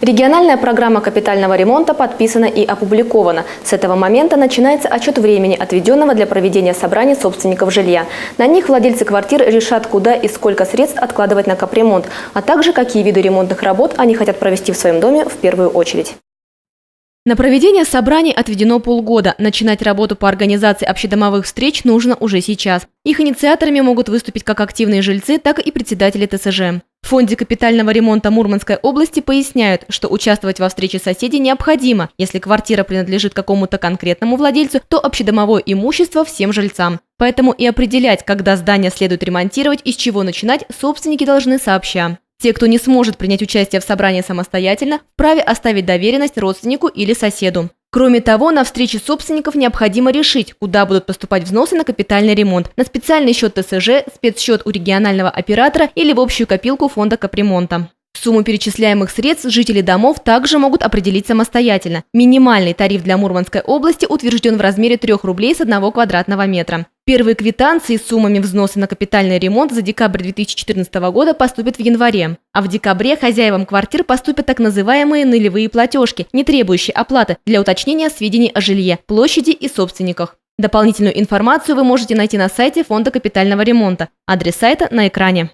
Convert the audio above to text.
Региональная программа капитального ремонта подписана и опубликована. С этого момента начинается отчет времени, отведенного для проведения собраний собственников жилья. На них владельцы квартир решат, куда и сколько средств откладывать на капремонт, а также какие виды ремонтных работ они хотят провести в своем доме в первую очередь. На проведение собраний отведено полгода. Начинать работу по организации общедомовых встреч нужно уже сейчас. Их инициаторами могут выступить как активные жильцы, так и председатели ТСЖ. В Фонде капитального ремонта Мурманской области поясняют, что участвовать во встрече соседей необходимо. Если квартира принадлежит какому-то конкретному владельцу, то общедомовое имущество всем жильцам. Поэтому и определять, когда здание следует ремонтировать и с чего начинать, собственники должны сообща. Те, кто не сможет принять участие в собрании самостоятельно, вправе оставить доверенность родственнику или соседу. Кроме того, на встрече собственников необходимо решить, куда будут поступать взносы на капитальный ремонт – на специальный счет ТСЖ, спецсчет у регионального оператора или в общую копилку фонда капремонта. Сумму перечисляемых средств жители домов также могут определить самостоятельно. Минимальный тариф для Мурманской области утвержден в размере 3 рублей с 1 квадратного метра. Первые квитанции с суммами взноса на капитальный ремонт за декабрь 2014 года поступят в январе. А в декабре хозяевам квартир поступят так называемые нулевые платежки, не требующие оплаты, для уточнения сведений о жилье, площади и собственниках. Дополнительную информацию вы можете найти на сайте Фонда капитального ремонта. Адрес сайта на экране.